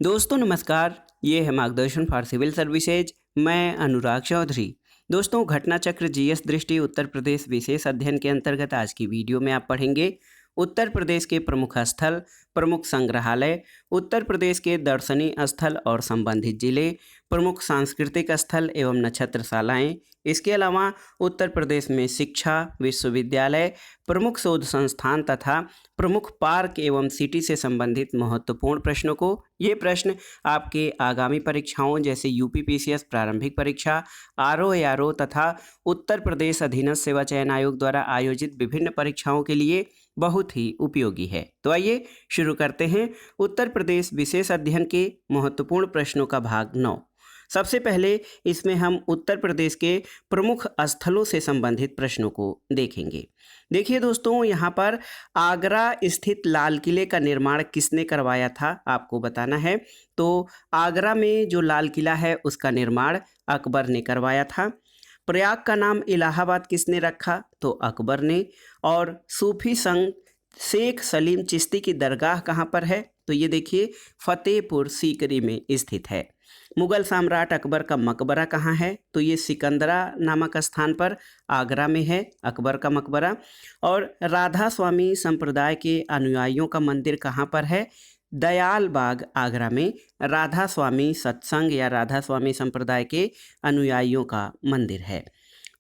दोस्तों नमस्कार। ये है मार्गदर्शन फॉर सिविल सर्विसेज। मैं अनुराग चौधरी। दोस्तों घटना चक्र जीएस दृष्टि उत्तर प्रदेश विशेष अध्ययन के अंतर्गत आज की वीडियो में आप पढ़ेंगे उत्तर प्रदेश के प्रमुख स्थल, प्रमुख संग्रहालय, उत्तर प्रदेश के दर्शनीय स्थल और संबंधित जिले, प्रमुख सांस्कृतिक स्थल एवं नक्षत्रशालाएं। इसके अलावा उत्तर प्रदेश में शिक्षा, विश्वविद्यालय, प्रमुख शोध संस्थान तथा प्रमुख पार्क एवं सिटी से संबंधित महत्वपूर्ण प्रश्नों को ये प्रश्न आपके आगामी परीक्षाओं जैसे यूपीपीसीएस प्रारंभिक परीक्षा, आरओ एआरओ तथा उत्तर प्रदेश अधीनस्थ सेवा चयन आयोग द्वारा आयोजित विभिन्न परीक्षाओं के लिए बहुत ही उपयोगी है। तो आइए शुरू करते हैं उत्तर प्रदेश विशेष अध्ययन के महत्वपूर्ण प्रश्नों का भाग 9। सबसे पहले इसमें हम उत्तर प्रदेश के प्रमुख स्थलों से संबंधित प्रश्नों को देखेंगे। देखिए दोस्तों, यहाँ पर आगरा स्थित लाल किले का निर्माण किसने करवाया था आपको बताना है। तो आगरा में जो लाल किला है उसका निर्माण अकबर ने करवाया था। प्रयाग का नाम इलाहाबाद किसने रखा? तो अकबर ने। और सूफी संत शेख सलीम चिश्ती की दरगाह कहाँ पर है? तो ये देखिए फतेहपुर सीकरी में स्थित है। मुगल सम्राट अकबर का मकबरा कहाँ है? तो ये सिकंदरा नामक स्थान पर आगरा में है अकबर का मकबरा। और राधा स्वामी संप्रदाय के अनुयायियों का मंदिर कहाँ पर है? दयाल बाग आगरा में राधा स्वामी सत्संग या राधा स्वामी संप्रदाय के अनुयायियों का मंदिर है।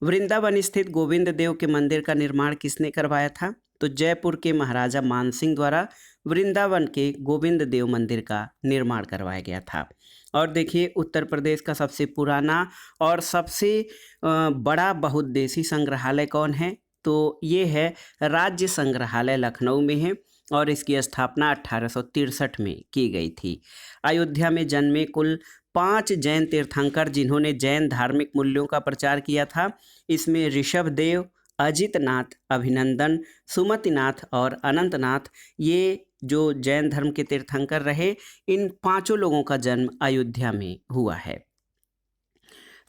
वृंदावन स्थित गोविंद देव के मंदिर का निर्माण किसने करवाया था? तो जयपुर के महाराजा मानसिंह द्वारा वृंदावन के गोविंद देव मंदिर का निर्माण करवाया गया था। और देखिए उत्तर प्रदेश का सबसे पुराना और सबसे बड़ा बहुउद्देशीय संग्रहालय कौन है? तो ये है राज्य संग्रहालय लखनऊ में है और इसकी स्थापना 1863 में की गई थी। अयोध्या में जन्मे कुल 5 जैन तीर्थंकर जिन्होंने जैन धार्मिक मूल्यों का प्रचार किया था। इसमें ऋषभदेव, अजितनाथ, अभिनंदन, सुमतिनाथ और अनंतनाथ, ये जो जैन धर्म के तीर्थंकर रहे, इन 5 लोगों का जन्म अयोध्या में हुआ है।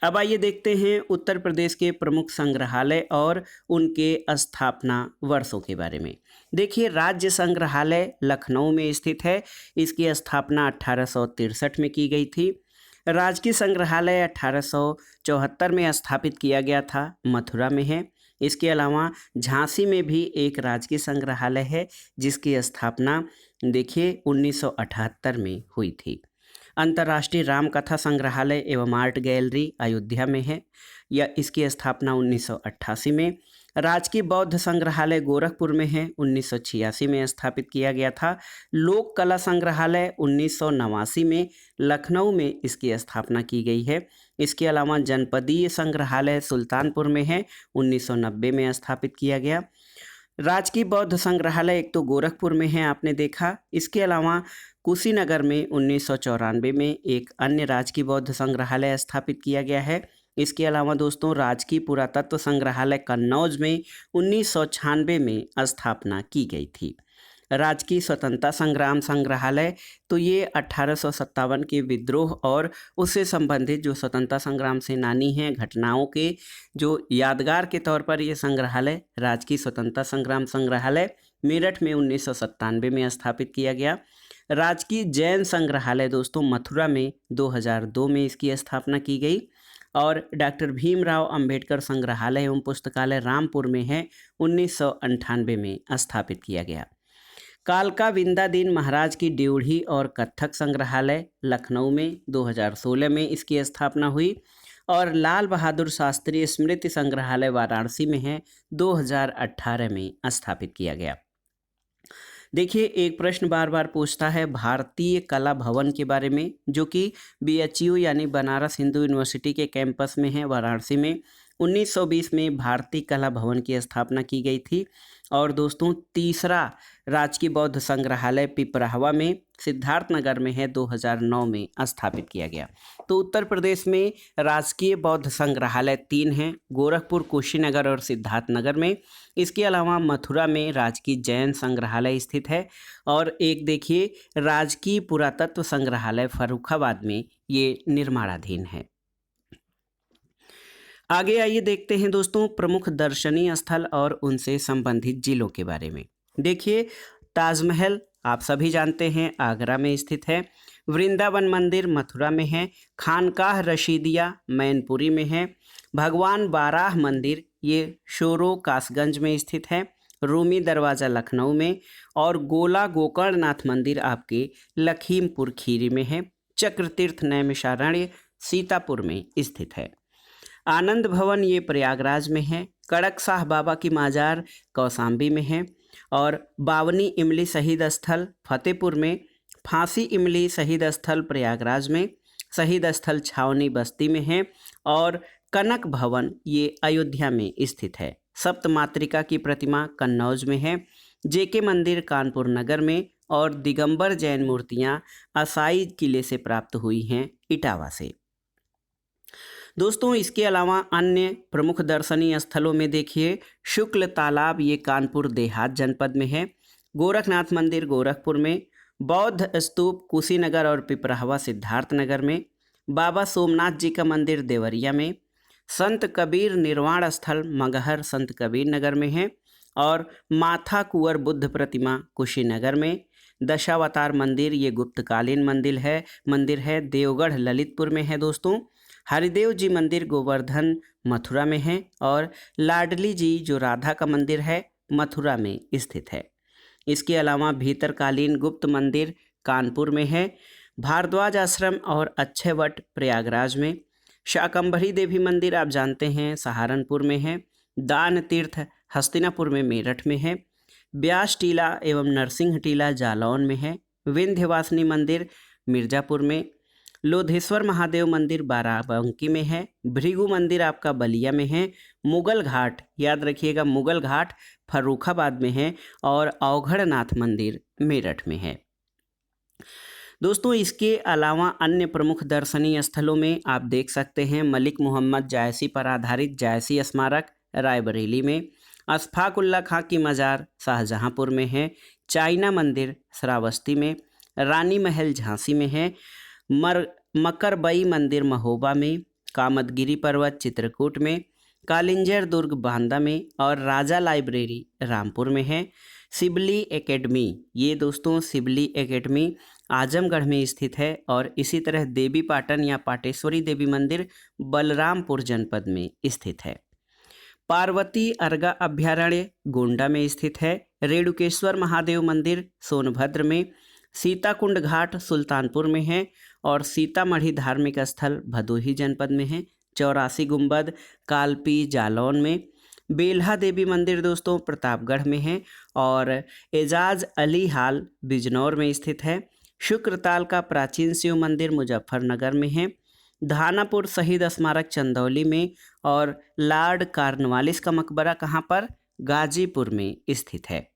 अब आइए देखते हैं उत्तर प्रदेश के प्रमुख संग्रहालय और उनके स्थापना वर्षों के बारे में। देखिए राज्य संग्रहालय लखनऊ में स्थित है। इसकी स्थापना 1863 में की गई थी। राजकीय संग्रहालय 1874 में स्थापित किया गया था, मथुरा में है। इसके अलावा झांसी में भी एक राजकीय संग्रहालय है जिसकी स्थापना देखिए 1978 में हुई थी। अंतर्राष्ट्रीय रामकथा संग्रहालय एवं आर्ट गैलरी अयोध्या में है, या इसकी स्थापना 1988 में। राजकीय बौद्ध संग्रहालय गोरखपुर में है, 1986 में स्थापित किया गया था। लोक कला संग्रहालय 1989 में लखनऊ में इसकी स्थापना की गई है। इसके अलावा जनपदीय संग्रहालय सुल्तानपुर में है, 1990 में स्थापित किया गया। राजकीय बौद्ध संग्रहालय एक तो गोरखपुर में है, आपने देखा। इसके अलावा कुशीनगर में 1994 में एक अन्य राजकीय बौद्ध संग्रहालय स्थापित किया गया है। इसके अलावा दोस्तों राजकीय पुरातत्व संग्रहालय कन्नौज में 1996 में स्थापना की गई थी। राजकीय स्वतंत्रता संग्राम संग्रहालय, तो ये 1857 के विद्रोह और उससे संबंधित जो स्वतंत्रता संग्राम सेनानी हैं, घटनाओं के जो यादगार के तौर पर ये संग्रहालय राजकीय स्वतंत्रता संग्राम संग्रहालय मेरठ में 1997 में स्थापित किया गया। राजकीय जैन संग्रहालय दोस्तों मथुरा में 2002 में इसकी स्थापना की गई। और डॉक्टर भीमराव अंबेडकर संग्रहालय एवं पुस्तकालय रामपुर में है, 1998 में स्थापित किया गया। कालका विंध्यादीन महाराज की ड्योढ़ी और कत्थक संग्रहालय लखनऊ में 2016 में इसकी स्थापना हुई। और लाल बहादुर शास्त्री स्मृति संग्रहालय वाराणसी में है, 2018 में स्थापित किया गया। देखिए एक प्रश्न बार बार पूछता है भारतीय कला भवन के बारे में, जो कि बीएचयू यानी बनारस हिंदू यूनिवर्सिटी के कैंपस में है वाराणसी में। 1920 में भारतीय कला भवन की स्थापना की गई थी। और दोस्तों तीसरा राजकीय बौद्ध संग्रहालय पिपराहवा में सिद्धार्थनगर में है, 2009 में स्थापित किया गया। तो उत्तर प्रदेश में राजकीय बौद्ध संग्रहालय 3 हैं, गोरखपुर, कुशीनगर और सिद्धार्थनगर में। इसके अलावा मथुरा में राजकीय जैन संग्रहालय स्थित है। और एक देखिए राजकीय पुरातत्व संग्रहालय फर्रुखाबाद में ये निर्माणाधीन है। आगे आइए देखते हैं दोस्तों प्रमुख दर्शनीय स्थल और उनसे संबंधित जिलों के बारे में। देखिए ताजमहल आप सभी जानते हैं आगरा में स्थित है। वृंदावन मंदिर मथुरा में है। खानकाह रशीदिया मैनपुरी में है। भगवान बाराह मंदिर ये शोरो कासगंज में स्थित है। रूमी दरवाज़ा लखनऊ में, और गोला गोकर्णनाथ मंदिर आपके लखीमपुर खीरी में है। चक्रतीर्थ नैमिषारण्य सीतापुर में स्थित है। आनंद भवन ये प्रयागराज में है। कड़क साह बाबा की माजार कौसाम्बी में है। और बावनी इमली शहीद स्थल फतेहपुर में, फांसी इमली शहीद स्थल प्रयागराज में, शहीद स्थल छावनी बस्ती में है। और कनक भवन ये अयोध्या में स्थित है। सप्त मातृका की प्रतिमा कन्नौज में है। जेके मंदिर कानपुर नगर में, और दिगंबर जैन मूर्तियां असाई किले से प्राप्त हुई हैं इटावा से। दोस्तों इसके अलावा अन्य प्रमुख दर्शनीय स्थलों में देखिए, शुक्ल तालाब ये कानपुर देहात जनपद में है। गोरखनाथ मंदिर गोरखपुर में, बौद्ध स्तूप कुशीनगर और पिपराहवा सिद्धार्थनगर में, बाबा सोमनाथ जी का मंदिर देवरिया में, संत कबीर निर्वाण स्थल मगहर संत कबीर नगर में है। और माथा कुंवर बुद्ध प्रतिमा कुशीनगर में। दशावतार मंदिर ये गुप्तकालीन मंदिर है देवगढ़ ललितपुर में है दोस्तों। हरिदेव जी मंदिर गोवर्धन मथुरा में है। और लाडली जी जो राधा का मंदिर है मथुरा में स्थित है। इसके अलावा भीतरकालीन गुप्त मंदिर कानपुर में है। भारद्वाज आश्रम और अक्षयवट प्रयागराज में। शाकंभरी देवी मंदिर आप जानते हैं सहारनपुर में है। दान तीर्थ हस्तिनापुर में मेरठ में है। ब्यास टीला एवं नरसिंह टीला जालौन में है। विंध्यवासिनी मंदिर मिर्जापुर में। लोधेश्वर महादेव मंदिर बाराबंकी में है। भृगु मंदिर आपका बलिया में है। मुगल घाट याद रखिएगा, मुगल घाट फर्रुखाबाद में है। और अवघड़नाथ मंदिर मेरठ में है। दोस्तों इसके अलावा अन्य प्रमुख दर्शनीय स्थलों में आप देख सकते हैं मलिक मोहम्मद जायसी पर आधारित जायसी स्मारक रायबरेली में, अशफाकुल्ला खां की मज़ार शाहजहांपुर में है, चाइना मंदिर श्रावस्ती में, रानी महल झांसी में है, मकरबई मंदिर महोबा में, कामतगिरी पर्वत चित्रकूट में, कालिंजर दुर्ग बांदा में, और राजा लाइब्रेरी रामपुर में है। सिबली एकेडमी ये दोस्तों सिबली एकेडमी आजमगढ़ में स्थित है। और इसी तरह देवी पाटन या पाटेश्वरी देवी मंदिर बलरामपुर जनपद में स्थित है। पार्वती अर्गा अभ्यारण्य गोंडा में स्थित है। रेणुकेश्वर महादेव मंदिर सोनभद्र में, सीताकुंड घाट सुल्तानपुर में है। और सीतामढ़ी धार्मिक स्थल भदोही जनपद में है। 84 गुंबद कालपी जालौन में। बेल्हा देवी मंदिर दोस्तों प्रतापगढ़ में है। और एजाज अली हाल बिजनौर में स्थित है। शुक्रताल का प्राचीन शिव मंदिर मुजफ्फरनगर में है। धानापुर शहीद स्मारक चंदौली में। और लॉर्ड कार्नवालिस का मकबरा कहाँ पर, गाजीपुर में स्थित है।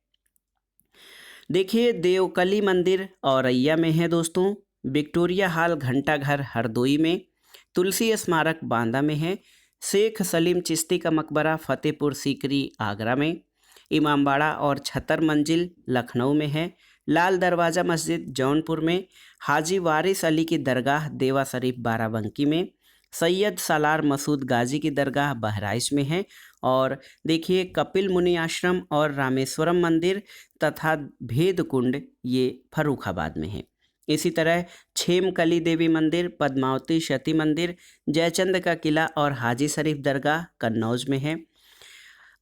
देखिए देवकली मंदिर औरैया में है दोस्तों। विक्टोरिया हाल घंटाघर हरदोई में। तुलसी स्मारक बांदा में है। शेख सलीम चिश्ती का मकबरा फतेहपुर सीकरी आगरा में। इमामबाड़ा और छतर मंजिल लखनऊ में है। लाल दरवाज़ा मस्जिद जौनपुर में। हाजी वारिस अली की दरगाह देवा शरीफ बाराबंकी में। सैयद सालार मसूद गाजी की दरगाह बहराइच में है। और देखिए कपिल मुनि आश्रम और रामेश्वरम मंदिर तथा भेद कुंड ये फर्रुखाबाद में है। इसी तरह छेमकली देवी मंदिर, पद्मावती शती मंदिर, जयचंद का किला और हाजी शरीफ दरगाह कन्नौज में है।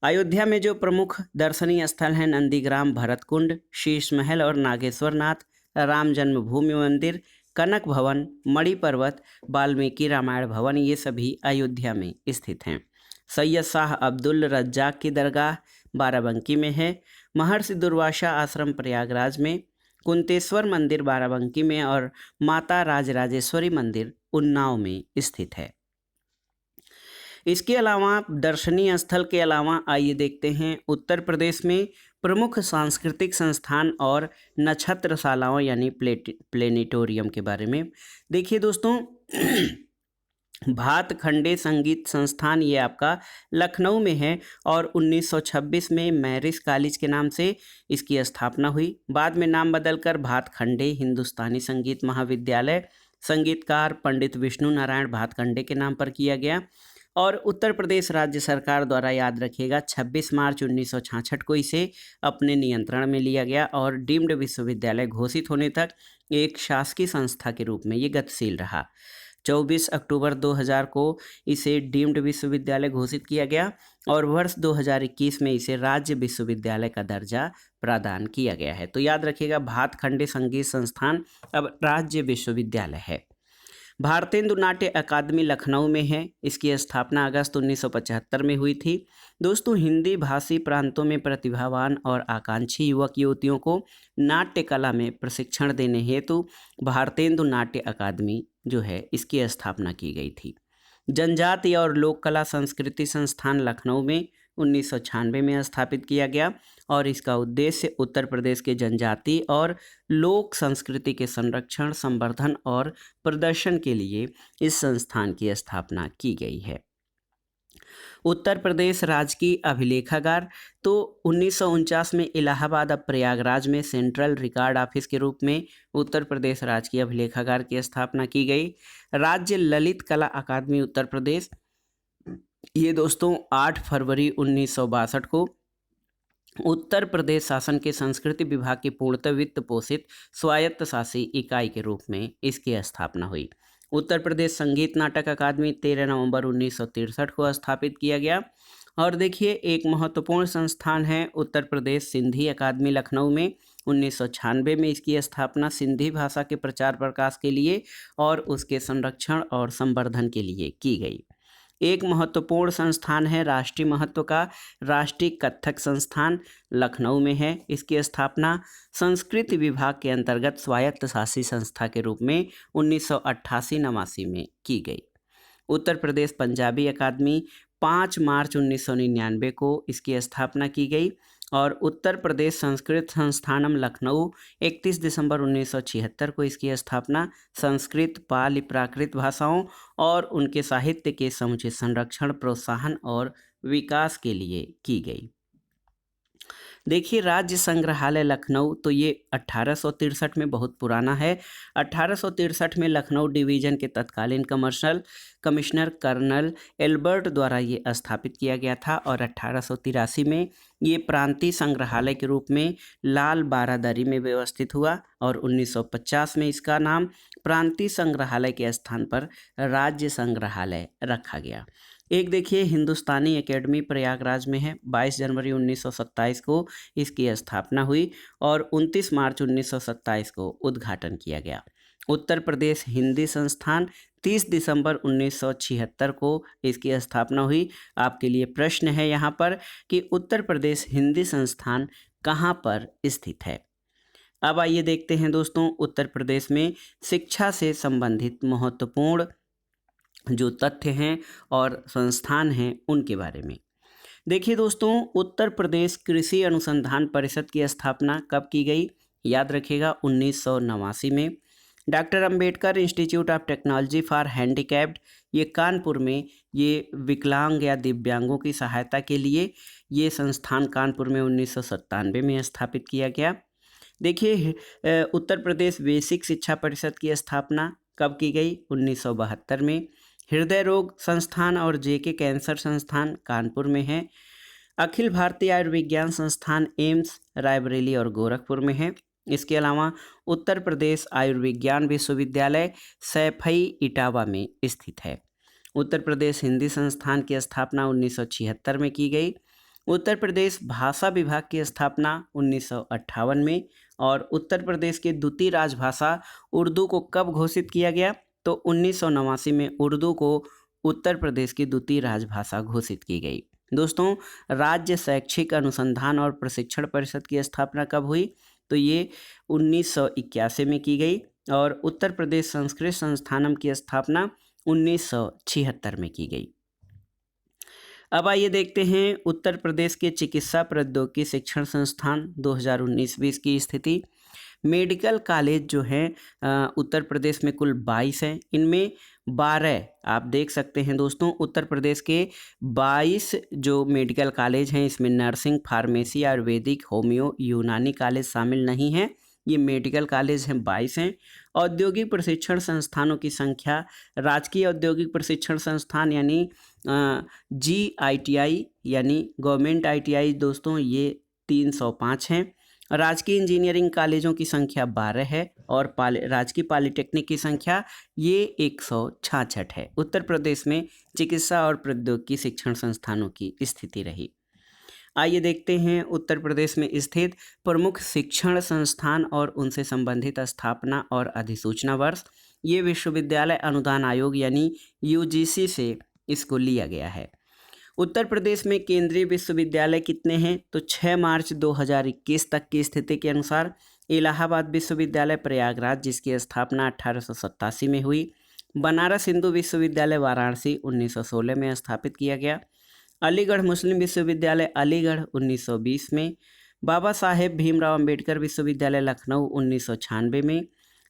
अयोध्या में जो प्रमुख दर्शनीय स्थल हैं नंदीग्राम, भरतकुंड, शीश महल और नागेश्वर नाथ, राम जन्मभूमि मंदिर, कनक भवन, मणि पर्वत, वाल्मीकि रामायण भवन, ये सभी अयोध्या में स्थित हैं। सैयद शाह अब्दुल रज्जाक की दरगाह बाराबंकी में है। महर्षि दुर्वासा आश्रम प्रयागराज में। कुंतेश्वर मंदिर बाराबंकी में। और माता राजराजेश्वरी मंदिर उन्नाव में स्थित है। इसके अलावा दर्शनीय स्थल के अलावा आइए देखते हैं उत्तर प्रदेश में प्रमुख सांस्कृतिक संस्थान और नक्षत्रशालाओं यानी प्लेनेटोरियम के बारे में। देखिए दोस्तों भातखंडे संगीत संस्थान ये आपका लखनऊ में है। और 1926 में मैरिस कॉलेज के नाम से इसकी स्थापना हुई। बाद में नाम बदलकर भातखंडे हिंदुस्तानी संगीत महाविद्यालय संगीतकार पंडित विष्णु नारायण भातखंडे के नाम पर किया गया। और उत्तर प्रदेश राज्य सरकार द्वारा, याद रखिएगा, 26 मार्च 1966 को इसे अपने नियंत्रण में लिया गया और डीम्ड विश्वविद्यालय घोषित होने तक एक शासकीय संस्था के रूप में ये गतिशील रहा। 24 अक्टूबर 2000 को इसे डीम्ड विश्वविद्यालय घोषित किया गया और वर्ष 2021 में इसे राज्य विश्वविद्यालय का दर्जा प्रदान किया गया है। तो याद रखिएगा, भातखंडे संगीत संस्थान अब राज्य विश्वविद्यालय है। भारतेंदु नाट्य अकादमी लखनऊ में है। इसकी स्थापना अगस्त 1975 में हुई थी। दोस्तों, हिंदी भाषी प्रांतों में प्रतिभावान और आकांक्षी युवक युवतियों को नाट्य कला में प्रशिक्षण देने हेतु भारतेंदु नाट्य अकादमी जो है इसकी स्थापना की गई थी। जनजातीय और लोक कला संस्कृति संस्थान लखनऊ में 1996 में स्थापित किया गया और इसका उद्देश्य उत्तर प्रदेश के जनजाति और लोक संस्कृति के संरक्षण, संवर्धन और प्रदर्शन के लिए इस संस्थान की स्थापना की गई है। उत्तर प्रदेश राजकीय अभिलेखागार, तो 1949 में इलाहाबाद अब प्रयागराज में सेंट्रल रिकॉर्ड ऑफिस के रूप में उत्तर प्रदेश राजकीय अभिलेखागार की स्थापना की गई। राज्य ललित कला अकादमी उत्तर प्रदेश, ये दोस्तों 8 फरवरी 1962 को उत्तर प्रदेश शासन के संस्कृति विभाग की पूर्णतः वित्त पोषित स्वायत्त शासी इकाई के रूप में इसकी स्थापना हुई। उत्तर प्रदेश संगीत नाटक अकादमी 13 नवंबर 1963 को स्थापित किया गया। और देखिए, एक महत्वपूर्ण संस्थान है उत्तर प्रदेश सिंधी अकादमी लखनऊ में 1996 में इसकी स्थापना सिंधी भाषा के प्रचार प्रकाश के लिए और उसके संरक्षण और संवर्धन के लिए की गई। एक महत्वपूर्ण संस्थान है राष्ट्रीय महत्व का राष्ट्रीय कथक संस्थान लखनऊ में है। इसकी स्थापना संस्कृति विभाग के अंतर्गत स्वायत्त शासी संस्था के रूप में 1988-89 में की गई। उत्तर प्रदेश पंजाबी अकादमी 5 मार्च 1999 को इसकी स्थापना की गई और उत्तर प्रदेश संस्कृत संस्थानम लखनऊ 31 दिसंबर 1976 को इसकी स्थापना संस्कृत, पाली, प्राकृत भाषाओं और उनके साहित्य के समुचित संरक्षण, प्रोत्साहन और विकास के लिए की गई। देखिए, राज्य संग्रहालय लखनऊ, तो ये 1863 में बहुत पुराना है। 1863 में लखनऊ डिवीज़न के तत्कालीन कमिश्नर कर्नल एल्बर्ट द्वारा ये स्थापित किया गया था और 1883 में ये प्रांतीय संग्रहालय के रूप में लाल बारादरी में व्यवस्थित हुआ और 1950 में इसका नाम प्रांतीय संग्रहालय के स्थान पर राज्य संग्रहालय रखा गया। एक देखिए, हिंदुस्तानी एकेडमी प्रयागराज में है। 22 जनवरी 1927 को इसकी स्थापना हुई और 29 मार्च 1927 को उद्घाटन किया गया। उत्तर प्रदेश हिंदी संस्थान 30 दिसंबर 1976 को इसकी स्थापना हुई। आपके लिए प्रश्न है यहाँ पर कि उत्तर प्रदेश हिंदी संस्थान कहाँ पर स्थित है। अब आइए देखते हैं दोस्तों, उत्तर प्रदेश में शिक्षा से संबंधित महत्वपूर्ण जो तथ्य हैं और संस्थान हैं उनके बारे में। देखिए दोस्तों, उत्तर प्रदेश कृषि अनुसंधान परिषद की स्थापना कब की गई? याद रखिएगा, 1989 में। Doctor Ambedkar institute of technology for handicapped, ये कानपुर में, ये विकलांग या दिव्यांगों की सहायता के लिए ये संस्थान कानपुर में 1997 में स्थापित किया गया। देखिए, उत्तर प्रदेश बेसिक शिक्षा परिषद की स्थापना कब की गई? 1972 में। हृदय रोग संस्थान और जेके कैंसर संस्थान कानपुर में है। अखिल भारतीय आयुर्विज्ञान संस्थान एम्स रायबरेली और गोरखपुर में है। इसके अलावा उत्तर प्रदेश आयुर्विज्ञान विश्वविद्यालय सैफई इटावा में स्थित है। उत्तर प्रदेश हिंदी संस्थान की स्थापना 1976 में की गई। उत्तर प्रदेश भाषा विभाग की स्थापना 1958 में और उत्तर प्रदेश के द्वितीय राजभाषा उर्दू को कब घोषित किया गया? तो 1989 में उर्दू को उत्तर प्रदेश की द्वितीय राजभाषा घोषित की गई। दोस्तों, राज्य शैक्षिक अनुसंधान और प्रशिक्षण परिषद की स्थापना कब हुई? तो ये 1981 में की गई और उत्तर प्रदेश संस्कृत संस्थानम की स्थापना 1976 में की गई। अब आइए देखते हैं उत्तर प्रदेश के चिकित्सा प्रौद्योगिकी शिक्षण संस्थान 2019-20 की स्थिति। मेडिकल कॉलेज जो हैं उत्तर प्रदेश में कुल 22 हैं। इनमें 12 आप देख सकते हैं दोस्तों, उत्तर प्रदेश के 22 जो मेडिकल कॉलेज हैं इसमें नर्सिंग, फार्मेसी, आयुर्वेदिक, होम्यो, यूनानी कॉलेज शामिल नहीं हैं ये मेडिकल कॉलेज हैं 22 हैं। औद्योगिक प्रशिक्षण संस्थानों की संख्या, राजकीय औद्योगिक प्रशिक्षण संस्थान यानी GITI यानी गवर्नमेंट ITI दोस्तों, ये 305 हैं। राजकीय इंजीनियरिंग कॉलेजों की संख्या 12 है और राजकीय पॉलिटेक्निक की संख्या ये 166 है। उत्तर प्रदेश में चिकित्सा और प्रौद्योगिकी शिक्षण संस्थानों की स्थिति रही। आइए देखते हैं उत्तर प्रदेश में स्थित प्रमुख शिक्षण संस्थान और उनसे संबंधित स्थापना और अधिसूचना वर्ष। ये विश्वविद्यालय अनुदान आयोग यानी UGC से इसको लिया गया है। उत्तर प्रदेश में केंद्रीय विश्वविद्यालय कितने हैं? तो 6 मार्च 2021 तक की स्थिति के अनुसार इलाहाबाद विश्वविद्यालय प्रयागराज, जिसकी स्थापना 1887 में हुई। बनारस हिंदू विश्वविद्यालय वाराणसी 1916 में स्थापित किया गया। अलीगढ़ मुस्लिम विश्वविद्यालय अलीगढ़ 1920 में। बाबा साहेब भीमराव अंबेडकर विश्वविद्यालय लखनऊ 1996 में।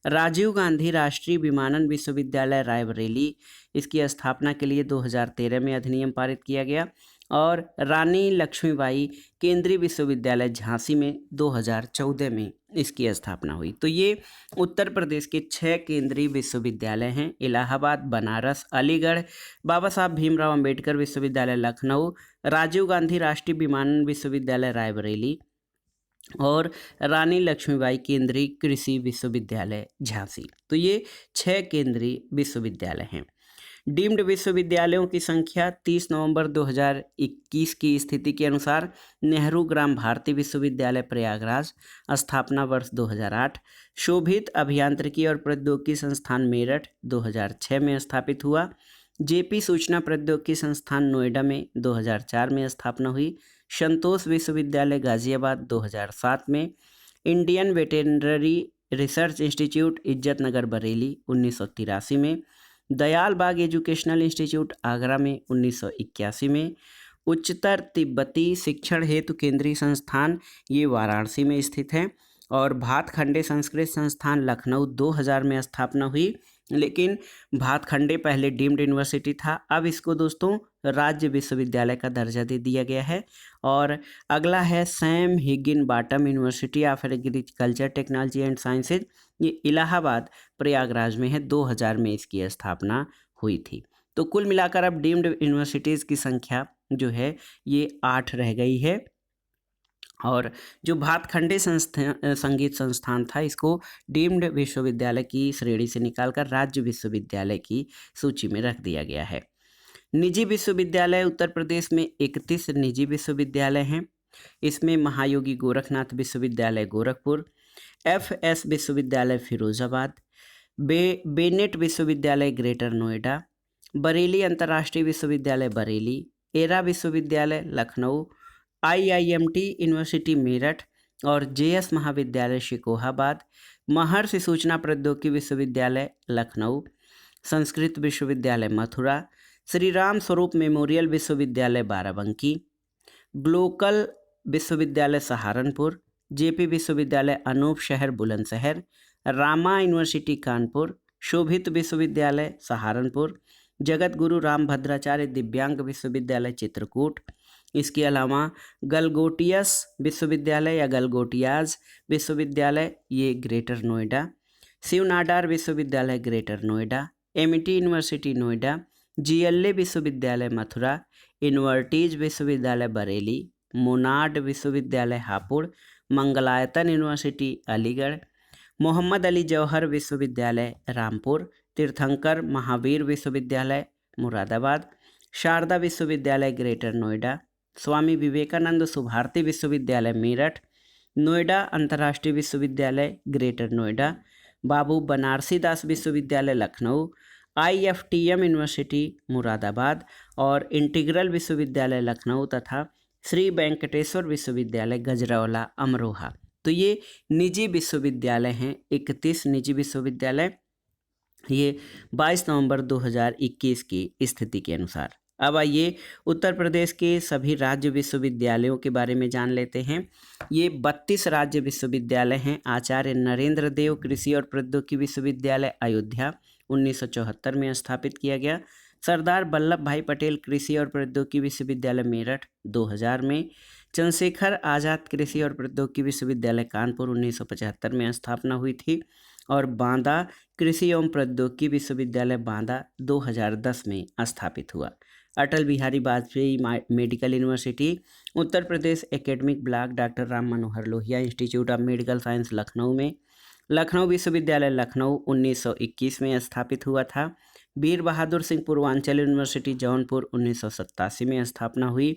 राजीव गांधी राष्ट्रीय विमानन विश्वविद्यालय रायबरेली, इसकी स्थापना के लिए 2013 में अधिनियम पारित किया गया। और रानी लक्ष्मीबाई केंद्रीय विश्वविद्यालय झांसी में 2014 में इसकी स्थापना हुई। तो ये उत्तर प्रदेश के 6 केंद्रीय विश्वविद्यालय हैं, इलाहाबाद, बनारस, अलीगढ़, बाबा साहब भीमराव अंबेडकर विश्वविद्यालय लखनऊ, राजीव गांधी राष्ट्रीय विमानन विश्वविद्यालय रायबरेली और रानी लक्ष्मीबाई केंद्रीय कृषि विश्वविद्यालय झांसी। तो ये 6 केंद्रीय विश्वविद्यालय हैं। डीम्ड विश्वविद्यालयों की संख्या 30 नवंबर 2021 की स्थिति के अनुसार नेहरू ग्राम भारती विश्वविद्यालय प्रयागराज, स्थापना वर्ष 2008। शोभित अभियांत्रिकी और प्रौद्योगिकी संस्थान मेरठ 2006 में स्थापित हुआ। JP सूचना प्रौद्योगिकी संस्थान नोएडा में 2004 में स्थापना हुई। संतोष विश्वविद्यालय गाजियाबाद 2007 में। Indian veterinary research institute Izzatnagar Bareilly 1983 में। दयाल बाग एजुकेशनल इंस्टीट्यूट आगरा में 1981 में। उच्चतर तिब्बती शिक्षण हेतु केंद्रीय संस्थान ये वाराणसी में स्थित है। और भातखंडे संस्कृत संस्थान लखनऊ 2000 में स्थापना हुई, लेकिन भातखंडे पहले डीम्ड यूनिवर्सिटी था, अब इसको दोस्तों राज्य विश्वविद्यालय का दर्जा दे दिया गया है। और अगला है Sam Higgin bottom university of agriculture technology and sciences, ये इलाहाबाद प्रयागराज में है, 2000 में इसकी स्थापना हुई थी। तो कुल मिलाकर अब डीम्ड यूनिवर्सिटीज़ की संख्या जो है ये 8 रह गई है। और जो भातखंडे संगीत संस्थान था, इसको डीम्ड विश्वविद्यालय की श्रेणी से निकालकर राज्य विश्वविद्यालय की सूची में रख दिया गया है। निजी विश्वविद्यालय उत्तर प्रदेश में 31 निजी विश्वविद्यालय हैं। इसमें महायोगी गोरखनाथ विश्वविद्यालय गोरखपुर, FS विश्वविद्यालय फिरोजाबाद, बेनेट विश्वविद्यालय ग्रेटर नोएडा, बरेली अंतर्राष्ट्रीय विश्वविद्यालय बरेली, एरा विश्वविद्यालय लखनऊ, IIMT यूनिवर्सिटी मेरठ और JS महाविद्यालय शिकोहाबाद, महर्षि सूचना प्रौद्योगिकी विश्वविद्यालय लखनऊ, संस्कृत विश्वविद्यालय मथुरा, श्री राम स्वरूप मेमोरियल विश्वविद्यालय बाराबंकी, ग्लोकल विश्वविद्यालय सहारनपुर, JP विश्वविद्यालय अनूप शहर बुलंदशहर, रामा यूनिवर्सिटी कानपुर, शोभित विश्वविद्यालय सहारनपुर, जगत गुरु रामभद्राचार्य दिव्यांग विश्वविद्यालय चित्रकूट, इसके अलावा गलगोटियस विश्वविद्यालय या गलगोटियाज विश्वविद्यालय ये ग्रेटर नोएडा, शिव नाडार विश्वविद्यालय greater Noida, MIT university Noida, GLA विश्वविद्यालय मथुरा, इन्वर्टीज विश्वविद्यालय बरेली, मोनाड विश्वविद्यालय हापुड़, मंगलायतन यूनिवर्सिटी अलीगढ़, मोहम्मद अली जौहर विश्वविद्यालय रामपुर, तीर्थंकर महावीर विश्वविद्यालय मुरादाबाद, शारदा विश्वविद्यालय ग्रेटर नोएडा, स्वामी विवेकानंद सुभारती विश्वविद्यालय मेरठ, नोएडा अंतर्राष्ट्रीय विश्वविद्यालय ग्रेटर नोएडा, बाबू बनारसी दास विश्वविद्यालय लखनऊ, IFTM यूनिवर्सिटी मुरादाबाद और इंटीग्रल विश्वविद्यालय लखनऊ तथा श्री वेंकटेश्वर विश्वविद्यालय गजरौला अमरोहा। तो ये निजी विश्वविद्यालय हैं, 31 निजी विश्वविद्यालय, ये 22 नवंबर 2021 की स्थिति के अनुसार। अब आइए उत्तर प्रदेश के सभी राज्य विश्वविद्यालयों के बारे में जान लेते हैं। ये 32 राज्य विश्वविद्यालय हैं। आचार्य नरेंद्र देव कृषि और प्रौद्योगिकी विश्वविद्यालय अयोध्या 1974 में स्थापित किया गया। सरदार वल्लभ भाई पटेल कृषि और प्रौद्योगिकी विश्वविद्यालय मेरठ 2000 में। चंद्रशेखर आज़ाद कृषि और प्रौद्योगिकी विश्वविद्यालय कानपुर 1975 में स्थापना हुई थी और बांदा कृषि एवं प्रौद्योगिकी विश्वविद्यालय बांदा 2010 में स्थापित हुआ। Atal Bihari Vajpayee medical university, Uttar Pradesh academic block doctor Ram Manohar Lohia institute of medical science Lucknow में, लखनऊ विश्वविद्यालय लखनऊ 1921 में स्थापित हुआ था। वीर बहादुर सिंह पूर्वांचल यूनिवर्सिटी जौनपुर 1987 में स्थापना हुई।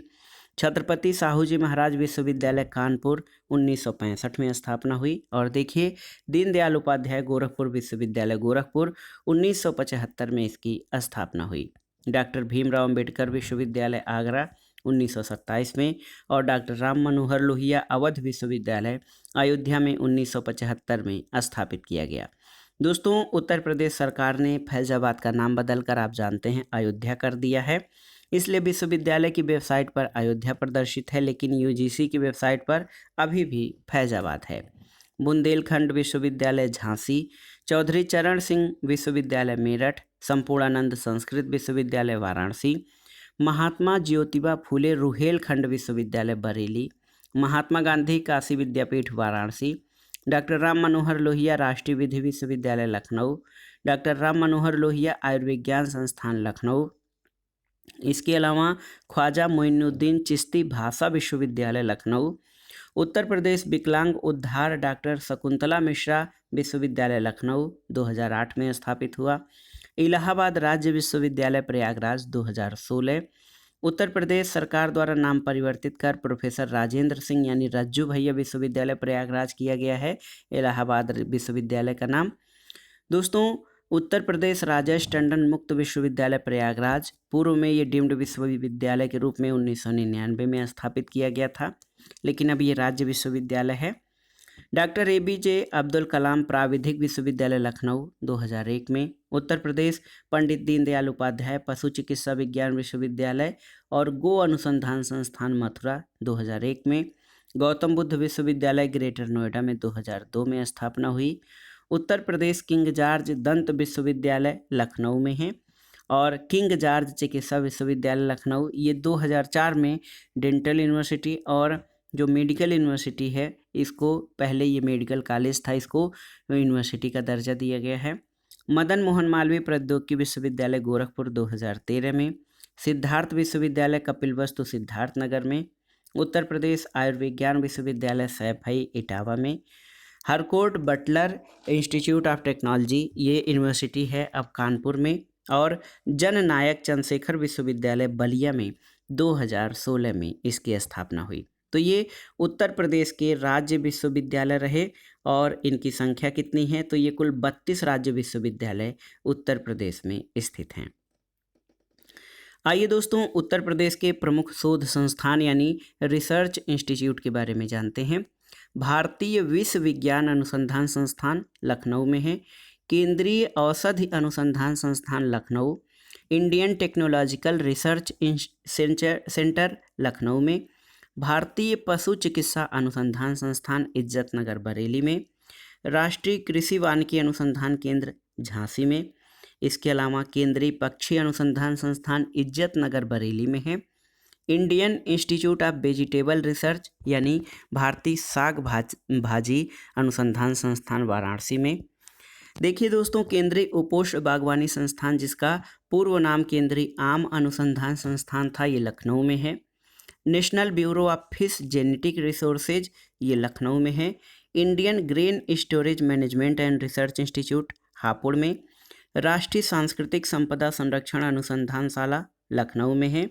छत्रपति साहू जी महाराज विश्वविद्यालय कानपुर 1965 में स्थापना हुई। और देखिए, दीनदयाल उपाध्याय गोरखपुर विश्वविद्यालय गोरखपुर 1975 में इसकी स्थापना हुई। डॉक्टर भीमराव अंबेडकर विश्वविद्यालय आगरा 1927 में और डॉक्टर राम मनोहर लोहिया अवध विश्वविद्यालय अयोध्या में 1975 में स्थापित किया गया। दोस्तों, उत्तर प्रदेश सरकार ने फैजाबाद का नाम बदलकर आप जानते हैं अयोध्या कर दिया है, इसलिए विश्वविद्यालय की वेबसाइट पर अयोध्या प्रदर्शित है, लेकिन यूजीसी की वेबसाइट पर अभी भी फैजाबाद है। बुंदेलखंड विश्वविद्यालय झांसी, चौधरी चरण सिंह विश्वविद्यालय मेरठ, संपूर्णानंद संस्कृत विश्वविद्यालय वाराणसी, महात्मा ज्योतिबा फूले रुहेलखंड विश्वविद्यालय बरेली, महात्मा गांधी काशी विद्यापीठ वाराणसी, डॉक्टर राम मनोहर लोहिया राष्ट्रीय विधि विश्वविद्यालय लखनऊ, डॉक्टर राम मनोहर लोहिया आयुर्विज्ञान संस्थान लखनऊ। इसके अलावा ख्वाजा मोइनुद्दीन चिश्ती भाषा विश्वविद्यालय लखनऊ, उत्तर प्रदेश विकलांग उद्धार डॉक्टर शकुंतला मिश्रा विश्वविद्यालय लखनऊ 2008 में स्थापित हुआ। इलाहाबाद राज्य विश्वविद्यालय प्रयागराज 2016, उत्तर प्रदेश सरकार द्वारा नाम परिवर्तित कर प्रोफेसर राजेंद्र सिंह यानी रज्जू भैया विश्वविद्यालय प्रयागराज किया गया है इलाहाबाद विश्वविद्यालय का नाम। दोस्तों, उत्तर प्रदेश राजेश टंडन मुक्त विश्वविद्यालय प्रयागराज, पूर्व में ये डीम्ड विश्वविद्यालय के रूप में 1999 में स्थापित किया गया था, लेकिन अब ये राज्य विश्वविद्यालय है। डॉक्टर एपीजे अब्दुल कलाम प्राविधिक विश्वविद्यालय लखनऊ 2001 में, उत्तर प्रदेश पंडित दीनदयाल उपाध्याय पशु चिकित्सा विज्ञान विश्वविद्यालय और गो अनुसंधान संस्थान मथुरा 2001 में, गौतम बुद्ध विश्वविद्यालय ग्रेटर नोएडा में 2002 में स्थापना हुई। उत्तर प्रदेश किंग जॉर्ज दंत विश्वविद्यालय लखनऊ में है और किंग जॉर्ज चिकित्सा विश्वविद्यालय लखनऊ ये 2004 में डेंटल यूनिवर्सिटी और जो मेडिकल यूनिवर्सिटी है इसको, पहले ये मेडिकल कॉलेज था, इसको यूनिवर्सिटी का दर्जा दिया गया है। मदन मोहन मालवीय प्रौद्योगिकी विश्वविद्यालय गोरखपुर 2013 में, सिद्धार्थ विश्वविद्यालय कपिलवस्तु सिद्धार्थनगर में, उत्तर प्रदेश आयुर्विज्ञान विश्वविद्यालय सैफई इटावा में, Harcourt Buttler institute of technology ये यूनिवर्सिटी है अब कानपुर में, और जननायक चंद्रशेखर विश्वविद्यालय बलिया में 2016 में इसकी स्थापना हुई। तो ये उत्तर प्रदेश के राज्य विश्वविद्यालय रहे और इनकी संख्या कितनी है, तो ये कुल 32 राज्य विश्वविद्यालय उत्तर प्रदेश में स्थित हैं। आइए दोस्तों, उत्तर प्रदेश के प्रमुख शोध संस्थान यानी रिसर्च इंस्टीट्यूट के बारे में जानते हैं। भारतीय विश्व विज्ञान अनुसंधान संस्थान लखनऊ में है, केंद्रीय औषधि अनुसंधान संस्थान Lucknow, Indian technological research centre Lucknow में, भारतीय पशु चिकित्सा अनुसंधान संस्थान इज्जतनगर बरेली में, राष्ट्रीय कृषि वानिकी अनुसंधान केंद्र झांसी में, इसके अलावा केंद्रीय पक्षी अनुसंधान संस्थान इज्जतनगर बरेली में है, Indian institute of vegetable research यानी भारतीय साग भाजी अनुसंधान संस्थान वाराणसी में। देखिए दोस्तों, केंद्रीय उपोष्ण बागवानी संस्थान जिसका पूर्व नाम केंद्रीय आम अनुसंधान संस्थान था ये लखनऊ में है। National bureau of fish genetic resources ये लखनऊ में है। Indian grain storage management and research institute Hapur में, राष्ट्रीय सांस्कृतिक संपदा संरक्षण अनुसंधानशाला लखनऊ में है,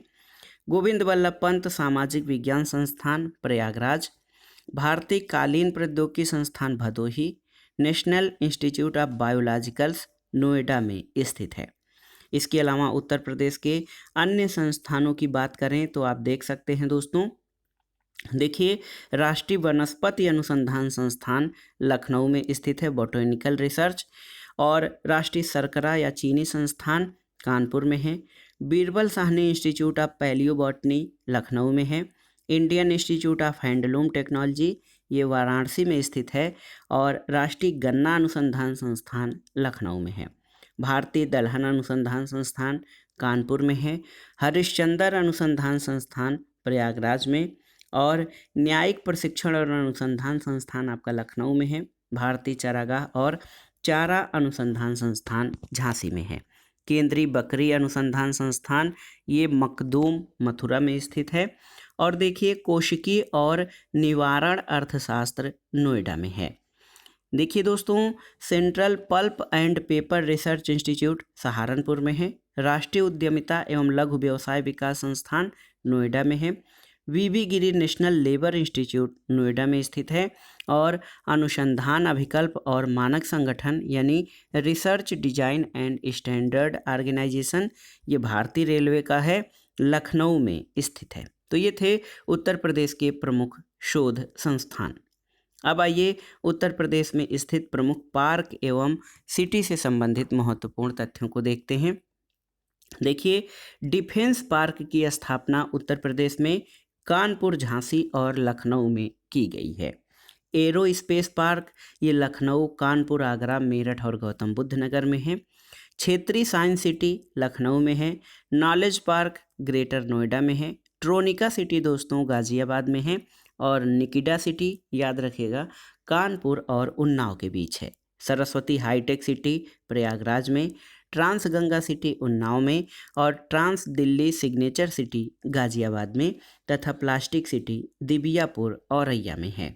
गोविंद वल्लभ पंत सामाजिक विज्ञान संस्थान प्रयागराज, भारतीय कालीन प्रौद्योगिकी संस्थान Bhadohi, national institute of biologicals Noida में स्थित है। इसके अलावा उत्तर प्रदेश के अन्य संस्थानों की बात करें तो आप देख सकते हैं दोस्तों, देखिए राष्ट्रीय वनस्पति अनुसंधान संस्थान लखनऊ में स्थित है बोटैनिकल रिसर्च, और राष्ट्रीय शर्करा या चीनी संस्थान कानपुर में है, Birbal Sahni institute of palaeobotany Lucknow में है, Indian institute of handloom technology ये वाराणसी में स्थित है, और राष्ट्रीय गन्ना अनुसंधान संस्थान लखनऊ में है, भारतीय दलहन अनुसंधान संस्थान कानपुर में है, हरिश्चंद्र अनुसंधान संस्थान प्रयागराज में, और न्यायिक प्रशिक्षण और अनुसंधान संस्थान आपका लखनऊ में है। भारतीय चारागाह और चारा अनुसंधान संस्थान झांसी में है। केंद्रीय बकरी अनुसंधान संस्थान ये मखदूम मथुरा में स्थित है। और देखिए कोशिकी और निवारण अर्थशास्त्र नोएडा में है। देखिए दोस्तों, central pulp and paper research institute Saharanpur में है। राष्ट्रीय उद्यमिता एवं लघु व्यवसाय विकास संस्थान नोएडा में है। वीवी गिरी नेशनल लेबर इंस्टीट्यूट नोएडा में स्थित है। और अनुसंधान अभिकल्प और मानक संगठन यानी research design and standard organisation ये भारतीय रेलवे का है, लखनऊ में स्थित है। तो ये थे उत्तर प्रदेश के प्रमुख शोध संस्थान। अब आइए उत्तर प्रदेश में स्थित प्रमुख पार्क एवं सिटी से संबंधित महत्वपूर्ण तथ्यों को देखते हैं। देखिए, डिफेंस पार्क की स्थापना उत्तर प्रदेश में कानपुर, झांसी और लखनऊ में की गई है। एरो स्पेस पार्क ये लखनऊ, कानपुर, आगरा, मेरठ और गौतम बुद्ध नगर में है। क्षेत्रीय साइंस सिटी लखनऊ में है। नॉलेज पार्क ग्रेटर नोएडा में है। ट्रोनिका सिटी दोस्तों गाजियाबाद में है। और निकिडा सिटी याद रखिएगा कानपुर और उन्नाव के बीच है। सरस्वती हाईटेक सिटी प्रयागराज में, ट्रांस गंगा सिटी उन्नाव में और trans Delhi signature city Ghaziabad में तथा प्लास्टिक सिटी दिबियापुर औरैया में है।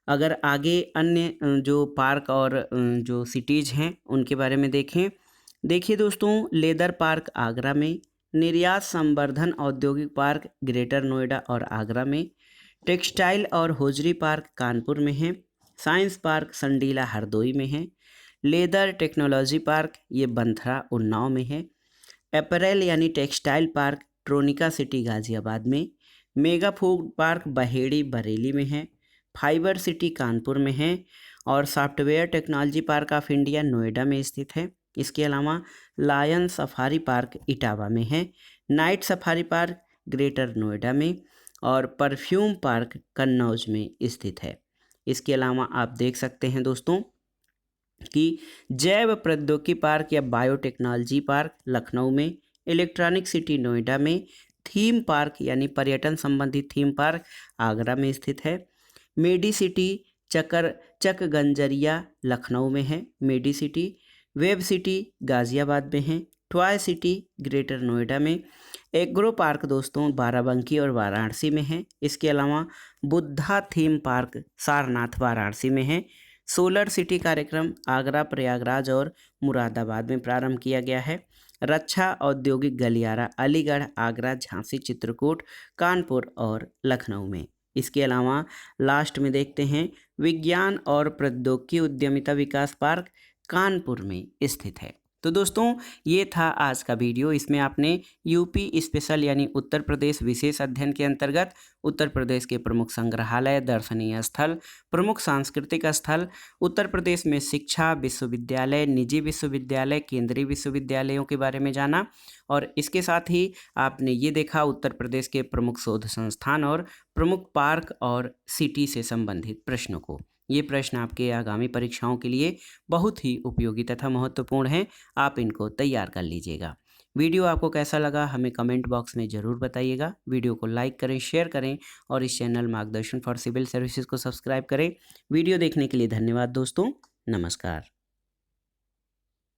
अगर आगे अन्य जो पार्क और जो सिटीज़ हैं उनके बारे में देखें। देखिए दोस्तों, लेदर पार्क आगरा में, निर्यात संवर्धन औद्योगिक पार्क ग्रेटर नोएडा और आगरा में, टेक्सटाइल और होजरी पार्क कानपुर में है। साइंस पार्क संडीला हरदोई में है। लेदर टेक्नोलॉजी पार्क ये बंथरा उन्नाव में है। अपैरेल यानी textile park Tronica city Ghaziabad में। Mega food park Baheri Bareilly में है। फाइबर सिटी कानपुर में है। और software technology park of India Noida में स्थित है। इसके अलावा लायन सफारी पार्क इटावा में है। Night safari park greater Noida में और परफ्यूम पार्क कन्नौज में स्थित है। इसके अलावा आप देख सकते हैं दोस्तों कि जैव प्रौद्योगिकी पार्क या बायोटेक्नोलॉजी पार्क लखनऊ में, इलेक्ट्रॉनिक सिटी नोएडा में, थीम पार्क यानी पर्यटन संबंधी थीम पार्क आगरा में स्थित है। मेडी सिटी चकगंजरिया लखनऊ में है। Medi city web city Ghaziabad में है। टॉय सिटी ग्रेटर नोएडा में। एग्रो पार्क दोस्तों बाराबंकी और वाराणसी में है। इसके अलावा बुद्धा थीम पार्क सारनाथ वाराणसी में है। सोलर सिटी कार्यक्रम आगरा, प्रयागराज और मुरादाबाद में प्रारंभ किया गया है। रक्षा औद्योगिक गलियारा अलीगढ़, आगरा, झांसी, चित्रकूट, कानपुर और लखनऊ में। इसके अलावा लास्ट में देखते हैं विज्ञान और प्रौद्योगिकी उद्यमिता विकास पार्क कानपुर में स्थित है। तो दोस्तों ये था आज का वीडियो। इसमें आपने यूपी स्पेशल यानी उत्तर प्रदेश विशेष अध्ययन के अंतर्गत उत्तर प्रदेश के प्रमुख संग्रहालय, दर्शनीय स्थल, प्रमुख सांस्कृतिक स्थल, उत्तर प्रदेश में शिक्षा, विश्वविद्यालय, निजी विश्वविद्यालय, केंद्रीय विश्वविद्यालयों के बारे में जाना। और इसके साथ ही आपने ये देखा उत्तर प्रदेश के प्रमुख शोध संस्थान और प्रमुख पार्क और सिटी से संबंधित प्रश्नों को। ये प्रश्न आपके आगामी परीक्षाओं के लिए बहुत ही उपयोगी तथा महत्वपूर्ण हैं। आप इनको तैयार कर लीजिएगा। वीडियो आपको कैसा लगा हमें कमेंट बॉक्स में ज़रूर बताइएगा। वीडियो को लाइक करें, शेयर करें और इस चैनल मार्गदर्शन फॉर सिविल सर्विसेज को सब्सक्राइब करें। वीडियो देखने के लिए धन्यवाद दोस्तों। नमस्कार।